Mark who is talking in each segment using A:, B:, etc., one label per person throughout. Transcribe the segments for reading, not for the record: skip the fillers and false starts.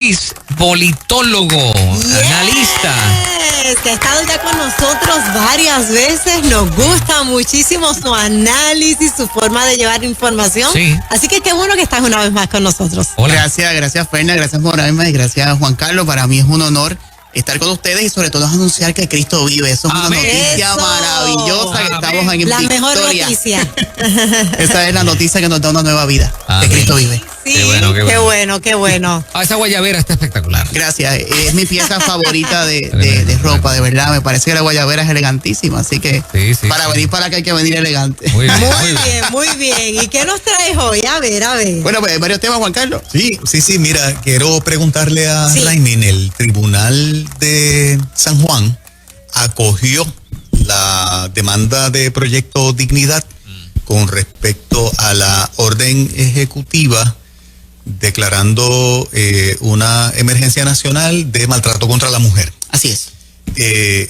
A: Ortiz, politólogo, analista.
B: Que ha estado ya con nosotros varias veces. Nos gusta muchísimo su análisis, su forma de llevar información.
A: Sí.
B: Así que qué bueno que estás una vez más con nosotros.
A: Hola.
C: Gracias Ferna, gracias Moraima y gracias Juan Carlos. Para mí es un honor estar con ustedes y sobre todo anunciar que Cristo vive. Eso es una noticia maravillosa que estamos en victoria.
B: La mejor noticia.
C: Esa es la noticia que nos da una nueva vida. Que Cristo vive.
B: Sí, qué bueno.
A: Esa guayabera está espectacular.
C: Gracias, es mi pieza favorita de ropa, de verdad. Me parece que la guayabera es elegantísima, así que para venir para acá hay que venir elegante.
B: Muy bien. ¿Y qué nos traes hoy? A ver.
C: Bueno, pues varios temas, Juan Carlos.
D: Sí, mira, quiero preguntarle a Raimin, el Tribunal de San Juan acogió la demanda de Proyecto Dignidad con respecto a la orden ejecutiva declarando una emergencia nacional de maltrato contra la mujer.
C: Así es.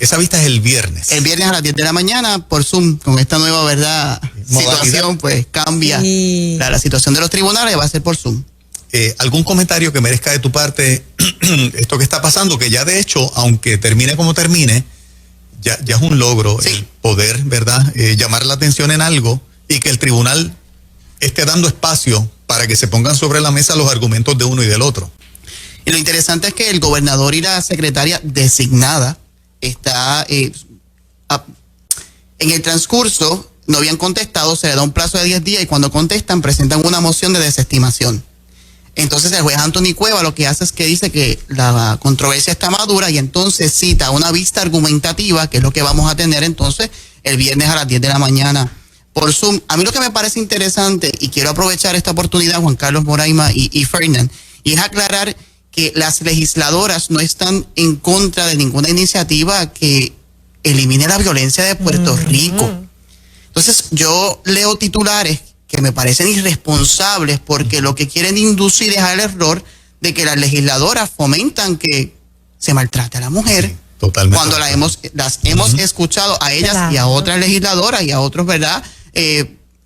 D: Esa vista es el viernes.
C: El viernes a las 10 de la mañana por Zoom, con esta nueva situación, pues cambia la situación de los tribunales, va a ser por Zoom.
D: ¿Algún comentario que merezca de tu parte esto que está pasando? Que ya de hecho, aunque termine como termine, ya es un logro el poder, ¿verdad? Llamar la atención en algo y que el tribunal esté dando espacio para que se pongan sobre la mesa los argumentos de uno y del otro.
C: Y lo interesante es que el gobernador y la secretaria designada está en el transcurso, no habían contestado, se le da un plazo de 10 días y cuando contestan presentan una moción de desestimación. Entonces el juez Anthony Cueva lo que hace es que dice que la controversia está madura y entonces cita una vista argumentativa, que es lo que vamos a tener entonces el viernes a las 10 de la mañana por Zoom. A mí lo que me parece interesante, y quiero aprovechar esta oportunidad, Juan Carlos, Moraima y Fernán, y es aclarar que las legisladoras no están en contra de ninguna iniciativa que elimine la violencia de Puerto Rico. Entonces yo leo titulares que me parecen irresponsables porque lo que quieren inducir es al error de que las legisladoras fomentan que se maltrate a la mujer.
D: Sí, totalmente.
C: Cuando las hemos escuchado a ellas y a otras legisladoras y a otros, ¿verdad?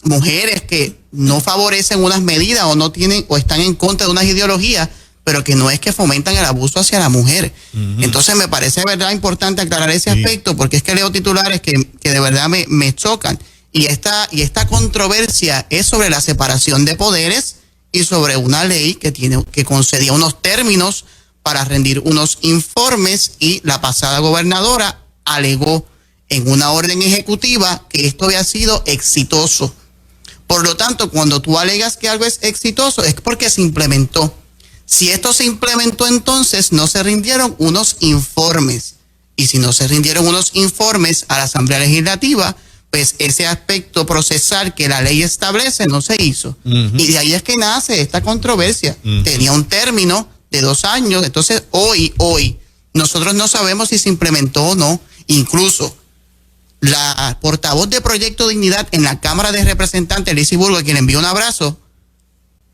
C: Mujeres que no favorecen unas medidas o no tienen o están en contra de unas ideologías, pero que no es que fomentan el abuso hacia la mujer. Entonces me parece, ¿verdad?, importante aclarar ese aspecto, porque es que leo titulares que de verdad me chocan. Y esta controversia es sobre la separación de poderes y sobre una ley que concedía unos términos para rendir unos informes, y la pasada gobernadora alegó en una orden ejecutiva que esto había sido exitoso. Por lo tanto, cuando tú alegas que algo es exitoso es porque se implementó. Si esto se implementó, entonces no se rindieron unos informes. Y si no se rindieron unos informes a la Asamblea Legislativa, pues ese aspecto procesal que la ley establece no se hizo. Y de ahí es que nace esta controversia. Tenía un término de 2 años, entonces hoy nosotros no sabemos si se implementó o no. Incluso la portavoz de Proyecto Dignidad en la Cámara de Representantes, Lizy Burgos, a quien envió un abrazo,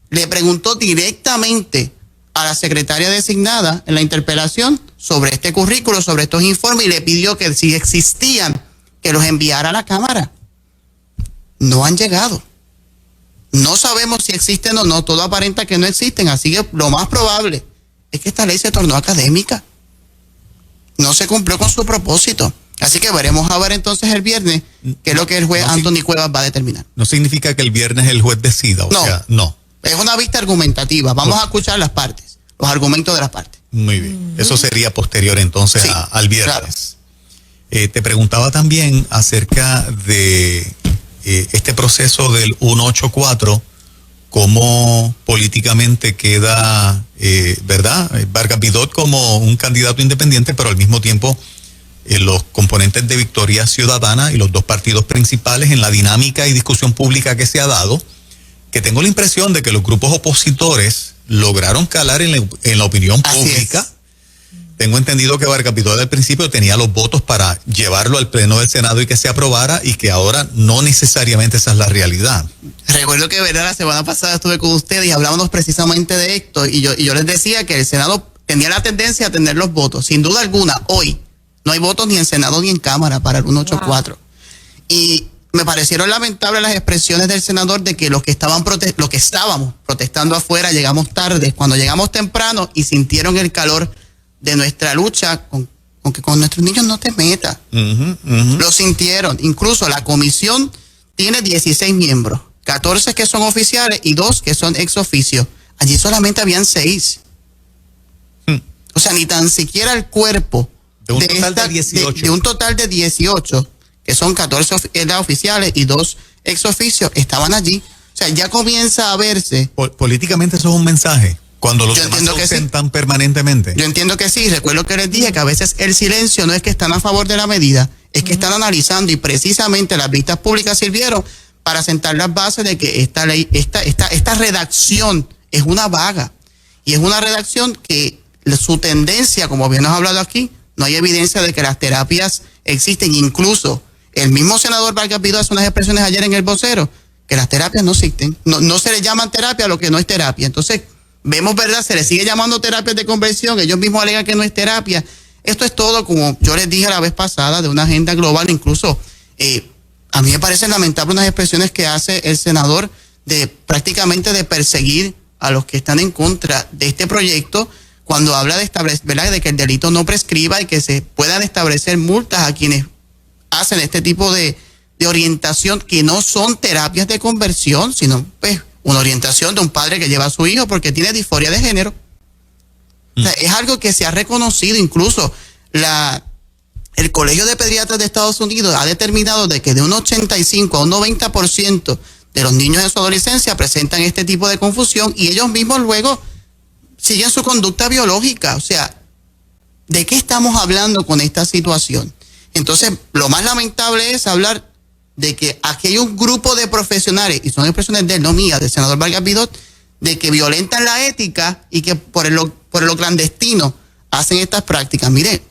C: le preguntó directamente a la secretaria designada en la interpelación sobre este currículo, sobre estos informes, y le pidió que si existían, que los enviara a la Cámara. No han llegado. No sabemos si existen o no, todo aparenta que no existen, así que lo más probable es que esta ley se tornó académica. No se cumplió con su propósito. Así que veremos a ver entonces el viernes qué es lo que el juez Anthony Cuevas va a determinar.
D: No significa que el viernes el juez decida, no.
C: Es una vista argumentativa, vamos a escuchar las partes, los argumentos de las partes.
D: Muy bien, eso sería posterior entonces al viernes. Claro. Te preguntaba también acerca de este proceso del 184, cómo políticamente queda, ¿verdad? Vargas Vidot como un candidato independiente, pero al mismo tiempo los componentes de Victoria Ciudadana y los dos partidos principales en la dinámica y discusión pública que se ha dado, que tengo la impresión de que los grupos opositores lograron calar en la opinión pública. Tengo entendido que Vargas Vidot al principio tenía los votos para llevarlo al pleno del Senado y que se aprobara, y que ahora no necesariamente esa es la realidad.
C: Recuerdo que, ¿verdad?, la semana pasada estuve con ustedes y hablábamos precisamente de esto, y yo les decía que el Senado tenía la tendencia a tener los votos. Sin duda alguna, hoy no hay votos ni en Senado ni en Cámara para el 184. Y me parecieron lamentables las expresiones del senador de que los que estábamos protestando afuera llegamos tarde, cuando llegamos temprano y sintieron el calor de nuestra lucha con que con nuestros niños no te metas. Lo sintieron. Incluso la comisión tiene 16 miembros, 14 que son oficiales y 2 que son ex oficio. Allí solamente habían 6. O sea, ni tan siquiera el cuerpo
D: de un total de 18.
C: De un total de 18, que son 14 oficiales y 2 ex oficio, estaban allí. O sea, ya comienza a verse.
D: Políticamente eso es un mensaje. Cuando los demás se ausentan
C: sí,
D: permanentemente.
C: Yo entiendo que sí. Recuerdo que les dije que a veces el silencio no es que están a favor de la medida, es que están analizando, y precisamente las vistas públicas sirvieron para sentar las bases de que esta ley, esta redacción es una vaga. Y es una redacción que su tendencia, como bien nos ha hablado aquí, no hay evidencia de que las terapias existen. Incluso el mismo senador Vargas Vidot hace unas expresiones ayer en El Vocero, que las terapias no existen. No se le llaman terapia a lo que no es terapia. Entonces, vemos, ¿verdad? Se le sigue llamando terapias de conversión. Ellos mismos alegan que no es terapia. Esto es todo, como yo les dije la vez pasada, de una agenda global. Incluso a mí me parecen lamentables unas expresiones que hace el senador prácticamente de perseguir a los que están en contra de este proyecto, cuando habla de establecer, ¿verdad?, de que el delito no prescriba y que se puedan establecer multas a quienes hacen este tipo de orientación, que no son terapias de conversión, sino pues una orientación de un padre que lleva a su hijo porque tiene disforia de género. O sea, es algo que se ha reconocido. Incluso el Colegio de Pediatras de Estados Unidos ha determinado de que de un 85 a un 90% de los niños en su adolescencia presentan este tipo de confusión, y ellos mismos luego siguen su conducta biológica. O sea, ¿de qué estamos hablando con esta situación? Entonces, lo más lamentable es hablar de que aquí hay un grupo de profesionales, y son expresiones de él, no mías, del senador Vargas Vidot, de que violentan la ética y que por lo clandestino hacen estas prácticas. Mire,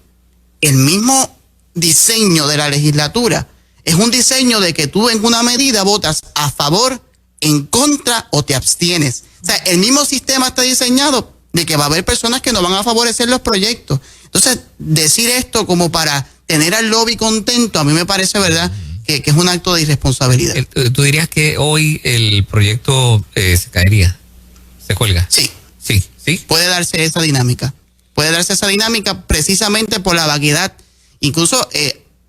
C: el mismo diseño de la legislatura es un diseño de que tú en una medida votas a favor, en contra o te abstienes. O sea, el mismo sistema está diseñado de que va a haber personas que no van a favorecer los proyectos. Entonces, decir esto como para tener al lobby contento, a mí me parece, ¿verdad?, que es un acto de irresponsabilidad.
A: ¿Tú dirías que hoy el proyecto se caería? ¿Se cuelga?
C: Sí.
A: ¿Sí?
C: Puede darse esa dinámica. Puede darse esa dinámica precisamente por la vaguedad. Incluso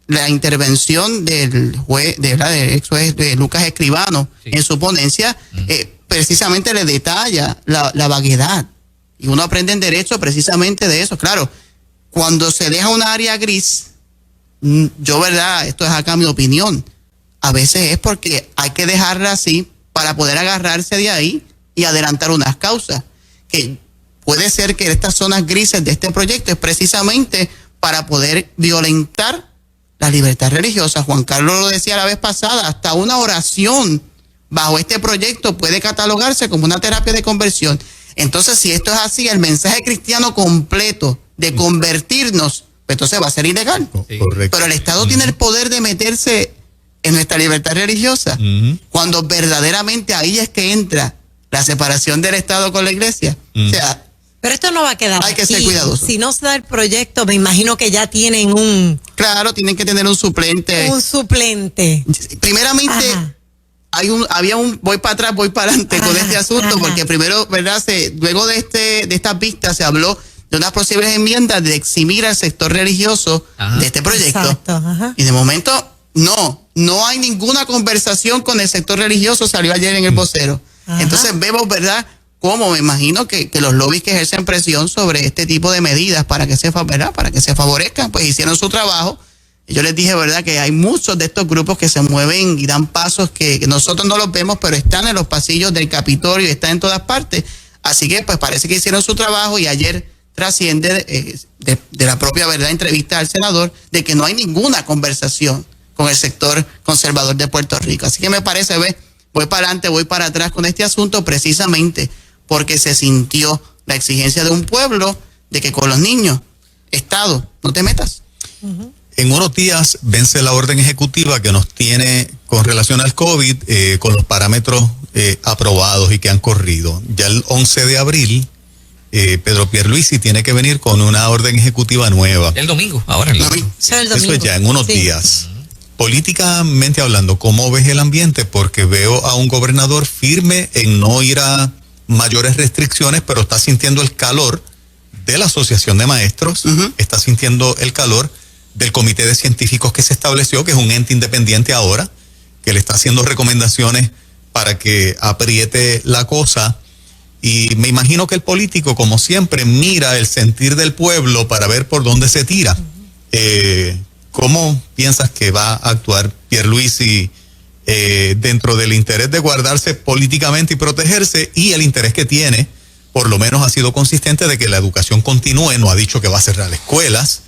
C: la intervención del juez, del ex juez de Lucas Escribano, sí, en su ponencia, precisamente le detalla la vaguedad. Y uno aprende en derecho precisamente de eso. Claro, cuando se deja una área gris, yo, ¿verdad?, esto es acá mi opinión, a veces es porque hay que dejarla así para poder agarrarse de ahí y adelantar unas causas. Que puede ser que estas zonas grises de este proyecto es precisamente para poder violentar la libertad religiosa. Juan Carlos lo decía la vez pasada, hasta una oración bajo este proyecto puede catalogarse como una terapia de conversión. Entonces, si esto es así, el mensaje cristiano completo de convertirnos, pues entonces va a ser ilegal.
D: Sí. Correcto.
C: Pero el Estado tiene el poder de meterse en nuestra libertad religiosa, cuando verdaderamente ahí es que entra la separación del Estado con la Iglesia. O sea,
B: pero esto no va a quedar.
C: Hay que ser cuidadoso.
B: Si no se da el proyecto, me imagino que ya tienen un...
C: Claro, tienen que tener un suplente.
B: Un suplente.
C: Primeramente, voy para atrás, voy para adelante con este asunto, porque primero, ¿verdad?, luego de estas vistas se habló de unas posibles enmiendas de eximir al sector religioso de este proyecto.
B: Exacto.
C: Y de momento, no hay ninguna conversación con el sector religioso, salió ayer en El Vocero. Entonces vemos, ¿verdad?, cómo me imagino que los lobbies que ejercen presión sobre este tipo de medidas para que se favorezcan, pues hicieron su trabajo. Y yo les dije, ¿verdad?, que hay muchos de estos grupos que se mueven y dan pasos que nosotros no los vemos, pero están en los pasillos del Capitolio y están en todas partes. Así que pues parece que hicieron su trabajo, y ayer trasciende de la propia, ¿verdad?, entrevista al senador, de que no hay ninguna conversación con el sector conservador de Puerto Rico. Así que me parece, voy para adelante, voy para atrás con este asunto, precisamente porque se sintió la exigencia de un pueblo de que con los niños, Estado, no te metas.
D: En unos días vence la orden ejecutiva que nos tiene con relación al COVID, con los parámetros aprobados y que han corrido. Ya el 11 de abril, Pedro Pierluisi tiene que venir con una orden ejecutiva nueva.
A: El domingo, ahora el domingo.
B: El domingo.
D: Eso es ya en unos días. políticamente hablando, ¿cómo ves el ambiente? Porque veo a un gobernador firme en no ir a mayores restricciones, pero está sintiendo el calor de la Asociación de Maestros, está sintiendo el calor del Comité de Científicos que se estableció, que es un ente independiente ahora, que le está haciendo recomendaciones para que apriete la cosa. Y me imagino que el político, como siempre, mira el sentir del pueblo para ver por dónde se tira. ¿Cómo piensas que va a actuar Pierluisi dentro del interés de guardarse políticamente y protegerse, y el interés que tiene, por lo menos ha sido consistente, de que la educación continúe? No ha dicho que va a cerrar escuelas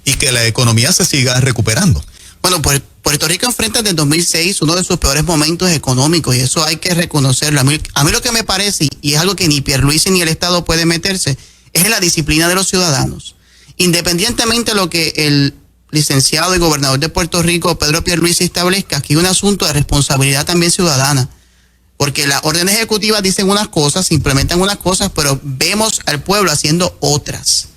D: y que la economía se siga recuperando.
C: Bueno, Puerto Rico enfrenta desde 2006 uno de sus peores momentos económicos, y eso hay que reconocerlo. A mí lo que me parece, y es algo que ni Pierluisi ni el Estado puede meterse, es en la disciplina de los ciudadanos. Independientemente de lo que el licenciado y gobernador de Puerto Rico, Pedro Pierluisi, establezca, aquí hay un asunto de responsabilidad también ciudadana. Porque las órdenes ejecutivas dicen unas cosas, se implementan unas cosas, pero vemos al pueblo haciendo otras.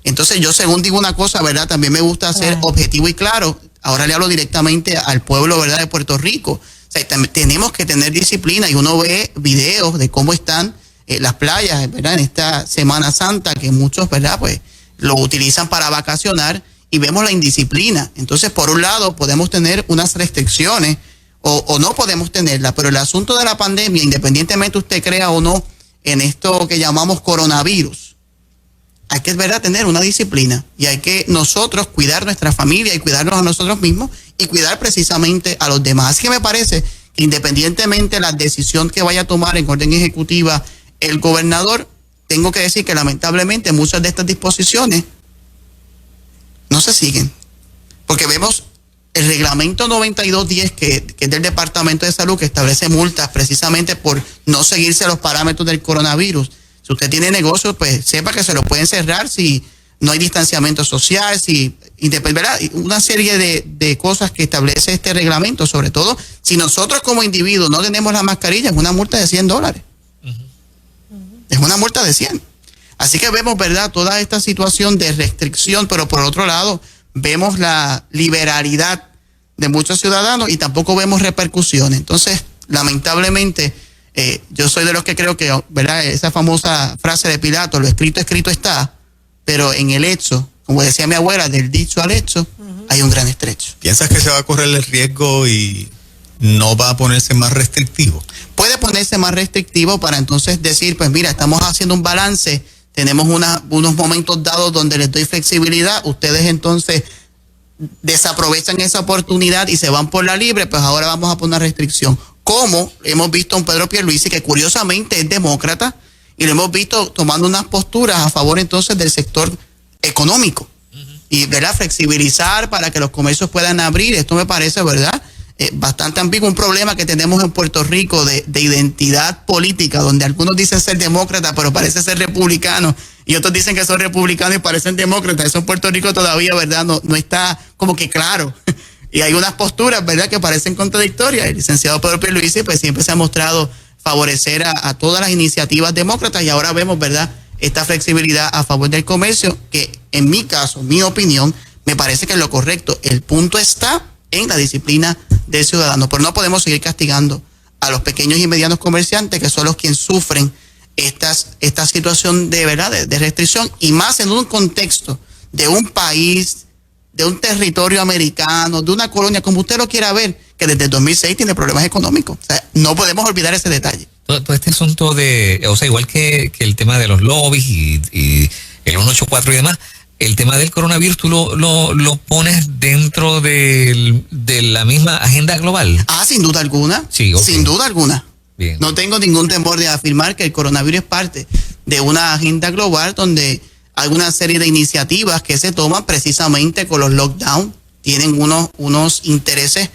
C: Entonces yo, según digo una cosa, ¿verdad?, también me gusta ser objetivo y claro. Ahora le hablo directamente al pueblo, ¿verdad?, de Puerto Rico. O sea, tenemos que tener disciplina, y uno ve videos de cómo están las playas, ¿verdad?, en esta Semana Santa, que muchos, ¿verdad?, pues lo utilizan para vacacionar, y vemos la indisciplina. Entonces, por un lado, podemos tener unas restricciones o no podemos tenerlas, pero el asunto de la pandemia, independientemente usted crea o no en esto que llamamos coronavirus, hay que, ¿verdad?, tener una disciplina, y hay que nosotros cuidar nuestra familia y cuidarnos a nosotros mismos y cuidar precisamente a los demás. Así que me parece que independientemente de la decisión que vaya a tomar en orden ejecutiva el gobernador, tengo que decir que lamentablemente muchas de estas disposiciones no se siguen, porque vemos el reglamento 9210 que es del Departamento de Salud, que establece multas precisamente por no seguirse los parámetros del coronavirus. Si usted tiene negocio, pues sepa que se lo pueden cerrar si no hay distanciamiento social, ¿verdad?, una serie de cosas que establece este reglamento. Sobre todo, si nosotros como individuos no tenemos la mascarilla, es una multa de $100. Es una multa de 100. Así que vemos, ¿verdad?, toda esta situación de restricción, pero por otro lado, vemos la liberalidad de muchos ciudadanos y tampoco vemos repercusiones. Entonces, lamentablemente, yo soy de los que creo que, ¿verdad?, esa famosa frase de Pilato, lo escrito está, pero en el hecho, como decía mi abuela, del dicho al hecho, hay un gran estrecho.
D: ¿Piensas que se va a correr el riesgo y no va a ponerse más restrictivo?
C: Puede ponerse más restrictivo para entonces decir, pues mira, estamos haciendo un balance, tenemos unos momentos dados donde les doy flexibilidad, ustedes entonces desaprovechan esa oportunidad y se van por la libre, pues ahora vamos a poner una restricción. Como hemos visto a un Pedro Pierluisi, que curiosamente es demócrata, y lo hemos visto tomando unas posturas a favor entonces del sector económico. Y, ¿verdad?, flexibilizar para que los comercios puedan abrir. Esto me parece, ¿verdad?, bastante ambiguo. Un problema que tenemos en Puerto Rico de identidad política, donde algunos dicen ser demócratas, pero parece ser republicanos, y otros dicen que son republicanos y parecen demócratas. Eso en Puerto Rico todavía, ¿verdad?, no está como que claro. Y hay unas posturas, ¿verdad?, que parecen contradictorias. El licenciado Pedro Pierluisi, pues siempre se ha mostrado favorecer a todas las iniciativas demócratas, y ahora vemos, ¿verdad?, esta flexibilidad a favor del comercio, que en mi caso, mi opinión, me parece que es lo correcto. El punto está en la disciplina del ciudadano, pero no podemos seguir castigando a los pequeños y medianos comerciantes, que son los quienes sufren esta situación de, ¿verdad?, de restricción, y más en un contexto de un país, de un territorio americano, de una colonia, como usted lo quiera ver, que desde el 2006 tiene problemas económicos. O sea, no podemos olvidar ese detalle.
A: Todo este asunto de, o sea, igual que el tema de los lobbies y el 184 y demás, el tema del coronavirus tú lo pones dentro de la misma agenda global.
C: Sin duda alguna.
A: Sí, okay.
C: Sin duda alguna.
A: Bien.
C: No tengo ningún temor de afirmar que el coronavirus es parte de una agenda global donde hay una serie de iniciativas que se toman precisamente con los lockdowns. Tienen unos intereses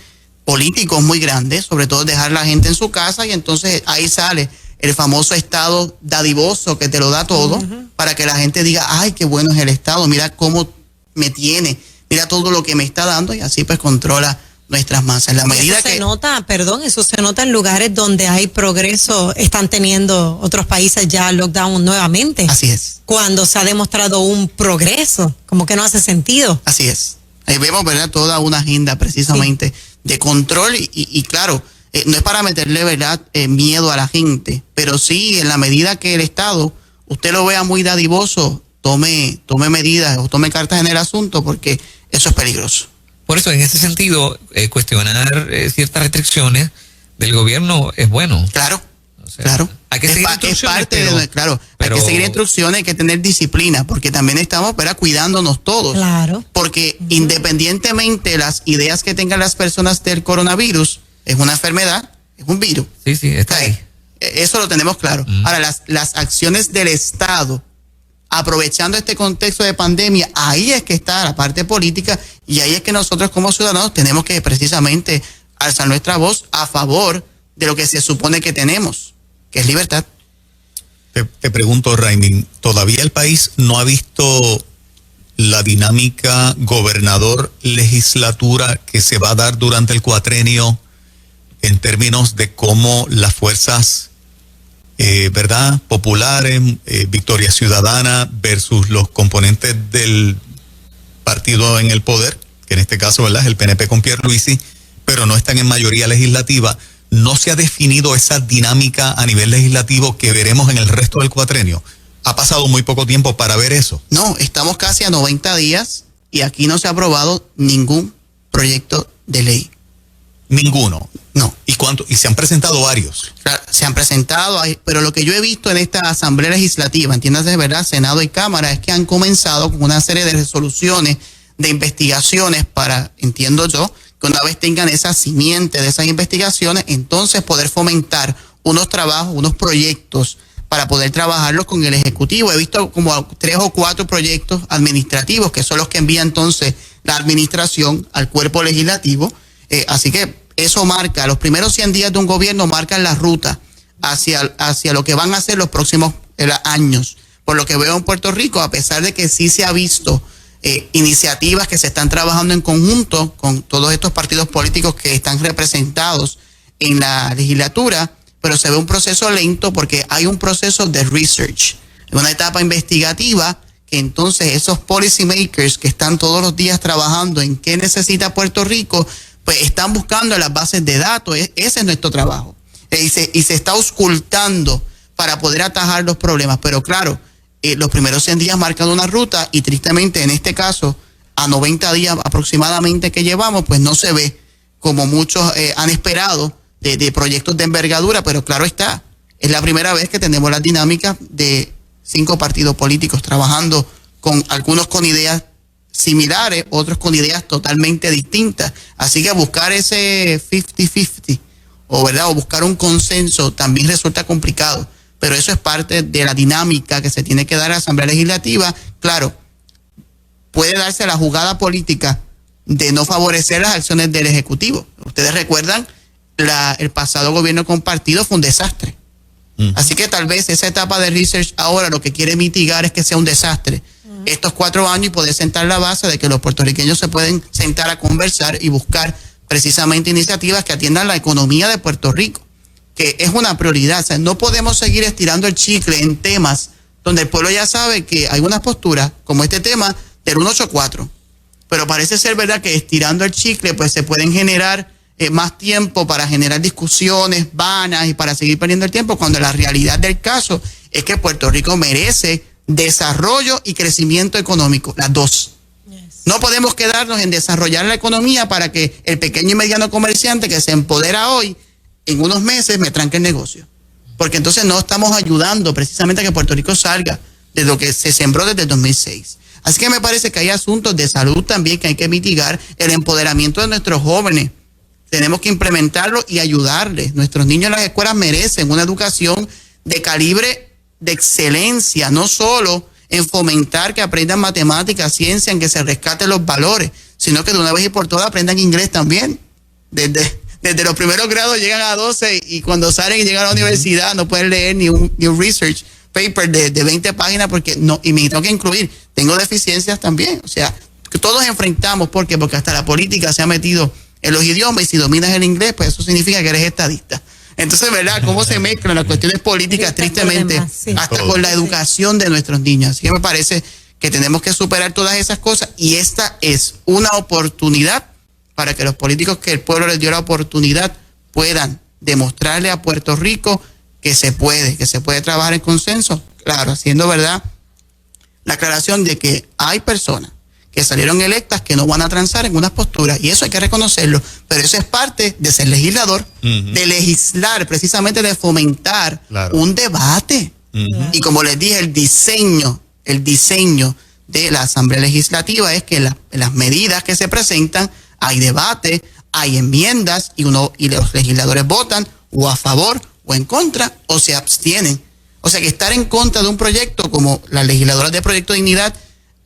C: políticos muy grandes, sobre todo dejar a la gente en su casa, y entonces ahí sale el famoso Estado dadivoso que te lo da todo, para que la gente diga, ay, qué bueno es el Estado, mira cómo me tiene, mira todo lo que me está dando, y así pues controla nuestras masas. En la medida
B: eso se nota en lugares donde hay progreso, están teniendo otros países ya lockdown nuevamente.
C: Así es.
B: Cuando se ha demostrado un progreso, como que no hace sentido.
C: Así es. Ahí vemos, ¿verdad?, toda una agenda precisamente de control y claro, no es para meterle, ¿verdad?, miedo a la gente, pero sí, en la medida que el Estado, usted lo vea muy dadivoso, tome medidas o tome cartas en el asunto, porque eso es peligroso.
A: Por eso, en ese sentido, cuestionar ciertas restricciones del gobierno es bueno.
C: Claro.
A: O sea,
C: Claro,
A: hay que seguir instrucciones,
C: hay que seguir instrucciones, hay que tener disciplina, porque también estamos, ¿verdad?, cuidándonos todos.
B: Claro.
C: Porque independientemente de las ideas que tengan las personas del coronavirus, es una enfermedad, es un virus.
A: Sí, está ahí.
C: Eso lo tenemos claro. Ahora, las acciones del Estado, aprovechando este contexto de pandemia, ahí es que está la parte política y ahí es que nosotros como ciudadanos tenemos que precisamente alzar nuestra voz a favor de lo que se supone que tenemos, que es libertad.
D: Te pregunto, Raimin, ¿todavía el país no ha visto la dinámica gobernador-legislatura que se va a dar durante el cuatrenio en términos de cómo las fuerzas, ¿verdad?, populares, Victoria Ciudadana versus los componentes del partido en el poder, que en este caso, ¿verdad?, es el PNP con Pierluisi, pero no están en mayoría legislativa? ¿No se ha definido esa dinámica a nivel legislativo que veremos en el resto del cuatrenio? Ha pasado muy poco tiempo para ver eso.
C: No, estamos casi a 90 días y aquí no se ha aprobado ningún proyecto de ley.
D: Ninguno.
C: No.
D: ¿Y se han presentado varios?
C: Claro, se han presentado, pero lo que yo he visto en esta Asamblea Legislativa, entiéndase, ¿verdad?, Senado y Cámara, es que han comenzado con una serie de resoluciones, de investigaciones para, entiendo yo, que una vez tengan esa simiente de esas investigaciones, entonces poder fomentar unos trabajos, unos proyectos para poder trabajarlos con el Ejecutivo. He visto como 3 o 4 proyectos administrativos que son los que envía entonces la administración al cuerpo legislativo. Así que eso marca, los primeros 100 días de un gobierno marcan la ruta hacia lo que van a hacer los próximos años. Por lo que veo en Puerto Rico, a pesar de que sí se ha visto iniciativas que se están trabajando en conjunto con todos estos partidos políticos que están representados en la legislatura, pero se ve un proceso lento porque hay un proceso de research, una etapa investigativa que entonces esos policy makers que están todos los días trabajando en qué necesita Puerto Rico, pues están buscando las bases de datos. Ese es nuestro trabajo. Y se está auscultando para poder atajar los problemas, pero claro, los primeros 100 días marcan una ruta y tristemente en este caso, a 90 días aproximadamente que llevamos, pues no se ve como muchos han esperado de proyectos de envergadura, pero claro está, es la primera vez que tenemos las dinámicas de 5 partidos políticos trabajando con algunos con ideas similares, otros con ideas totalmente distintas. Así que buscar ese 50-50 o buscar un consenso también resulta complicado. Pero eso es parte de la dinámica que se tiene que dar a la Asamblea Legislativa. Claro, puede darse la jugada política de no favorecer las acciones del Ejecutivo. Ustedes recuerdan, el pasado gobierno compartido fue un desastre. Así que tal vez esa etapa de research ahora lo que quiere mitigar es que sea un desastre. Estos 4 años y poder sentar la base de que los puertorriqueños se pueden sentar a conversar y buscar precisamente iniciativas que atiendan la economía de Puerto Rico, que es una prioridad. O sea, no podemos seguir estirando el chicle en temas donde el pueblo ya sabe que hay unas posturas, como este tema del 184, pero parece ser verdad que estirando el chicle pues se pueden generar más tiempo para generar discusiones vanas y para seguir perdiendo el tiempo, cuando la realidad del caso es que Puerto Rico merece desarrollo y crecimiento económico, las dos. No podemos quedarnos en desarrollar la economía para que el pequeño y mediano comerciante que se empodera hoy, en unos meses me tranque el negocio. Porque entonces no estamos ayudando precisamente a que Puerto Rico salga de lo que se sembró desde el 2006. Así que me parece que hay asuntos de salud también que hay que mitigar, el empoderamiento de nuestros jóvenes. Tenemos que implementarlo y ayudarles. Nuestros niños en las escuelas merecen una educación de calibre de excelencia, no solo en fomentar que aprendan matemáticas, ciencia, en que se rescaten los valores, sino que de una vez y por todas aprendan inglés también. Desde los primeros grados llegan a 12 y cuando salen y llegan a la universidad no pueden leer ni un research paper de 20 páginas porque no, y me tengo que incluir, tengo deficiencias también. O sea, que todos enfrentamos, ¿por qué? Porque hasta la política se ha metido en los idiomas y si dominas el inglés, pues eso significa que eres estadista. Entonces, ¿verdad? ¿Cómo se mezclan las cuestiones políticas, tristemente, hasta con la educación de nuestros niños? Así que me parece que tenemos que superar todas esas cosas, y esta es una oportunidad para que los políticos que el pueblo les dio la oportunidad puedan demostrarle a Puerto Rico que se puede trabajar en consenso, claro, haciendo verdad la aclaración de que hay personas que salieron electas que no van a transar en unas posturas, y eso hay que reconocerlo, pero eso es parte de ser legislador, de legislar, precisamente de fomentar un debate. Y como les dije, el diseño de la Asamblea Legislativa es que las medidas que se presentan, hay debate, hay enmiendas, y los legisladores votan o a favor o en contra o se abstienen. O sea que estar en contra de un proyecto como las legisladoras de Proyecto Dignidad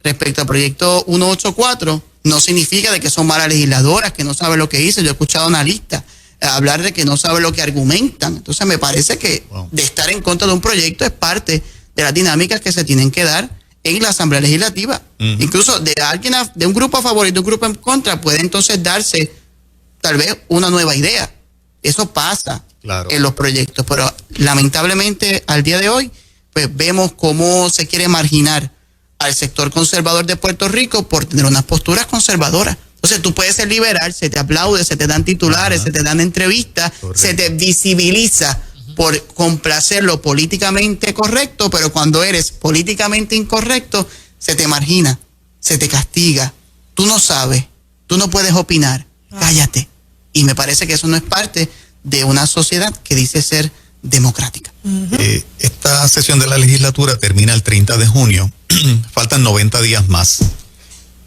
C: respecto al proyecto 184 no significa de que son malas legisladoras, que no saben lo que dicen. Yo he escuchado analistas hablar de que no saben lo que argumentan. Entonces me parece que de estar en contra de un proyecto es parte de las dinámicas que se tienen que dar en la Asamblea Legislativa. Incluso de un grupo a favor y de un grupo en contra puede entonces darse tal vez una nueva idea. Eso pasa en los proyectos, pero lamentablemente al día de hoy pues vemos cómo se quiere marginar al sector conservador de Puerto Rico por tener unas posturas conservadoras. Entonces tú puedes ser liberal, se te aplaude, se te dan titulares, se te dan entrevistas, se te visibiliza por complacer lo políticamente correcto, pero cuando eres políticamente incorrecto, se te margina, se te castiga. Tú no sabes, tú no puedes opinar, cállate. Y me parece que eso no es parte de una sociedad que dice ser democrática.
D: Esta sesión de la legislatura termina el 30 de junio. Faltan 90 días más.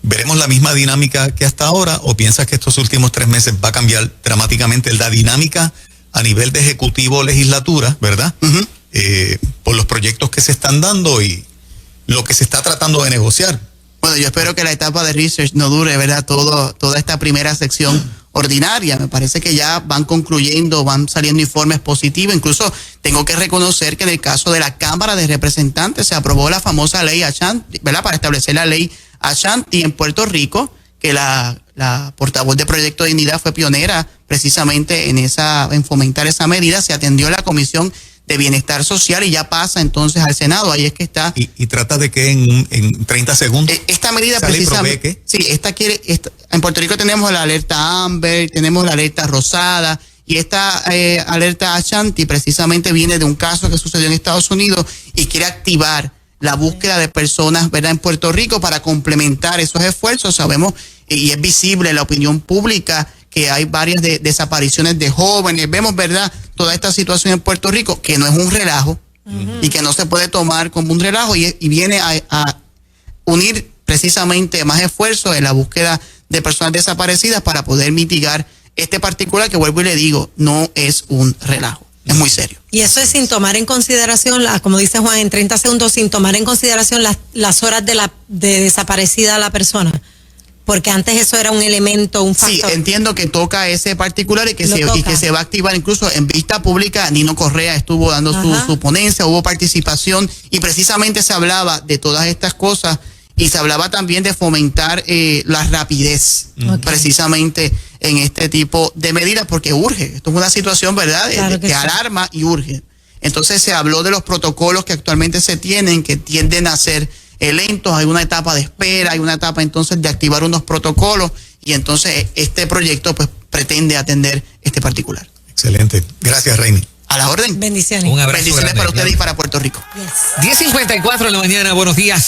D: ¿Veremos la misma dinámica que hasta ahora o piensas que estos últimos 3 meses va a cambiar dramáticamente la dinámica a nivel de ejecutivo legislatura, verdad? Por los proyectos que se están dando y lo que se está tratando de negociar?
C: Bueno, yo espero que la etapa de research no dure, ¿verdad? Toda esta primera sección ordinaria. Me parece que ya van concluyendo, van saliendo informes positivos. Incluso tengo que reconocer que en el caso de la Cámara de Representantes se aprobó la famosa ley Ashanti, ¿verdad? Para establecer la ley Ashanti en Puerto Rico, que la portavoz de Proyecto Dignidad fue pionera precisamente en fomentar esa medida. Se atendió a la Comisión de Bienestar Social y ya pasa entonces al Senado. Ahí es que está.
D: ¿Y trata de qué en 30 segundos?
C: Esta medida precisamente. Sí, en Puerto Rico tenemos la alerta Amber, tenemos la alerta Rosada, y esta alerta Ashanti precisamente viene de un caso que sucedió en Estados Unidos y quiere activar la búsqueda de personas, ¿verdad?, en Puerto Rico para complementar esos esfuerzos. Sabemos, y es visible en la opinión pública, que hay varias desapariciones de jóvenes. Vemos, ¿verdad?, toda esta situación en Puerto Rico, que no es un relajo y que no se puede tomar como un relajo, y viene a unir precisamente más esfuerzos en la búsqueda de personas desaparecidas para poder mitigar este particular, que vuelvo y le digo, no es un relajo. Es muy serio.
B: Y eso es sin tomar en consideración, como dice Juan, en 30 segundos, sin tomar en consideración las horas de desaparecida la persona. Porque antes eso era un elemento, un factor.
C: Sí, entiendo que toca ese particular y que se va a activar. Incluso en vista pública, Nino Correa estuvo dando su ponencia, hubo participación, y precisamente se hablaba de todas estas cosas, y se hablaba también de fomentar la rapidez, precisamente en este tipo de medidas, porque urge. Esto es una situación, ¿verdad?, que alarma y urge. Entonces se habló de los protocolos que actualmente se tienen, que tienden a ser lentos. Hay una etapa de espera, hay una etapa entonces de activar unos protocolos, y entonces este proyecto pues pretende atender este particular.
D: Excelente. Gracias, Reini.
C: A la orden.
B: Bendiciones.
A: Un abrazo.
C: Bendiciones para ustedes y para Puerto Rico.
A: 10:54 de la mañana, buenos días.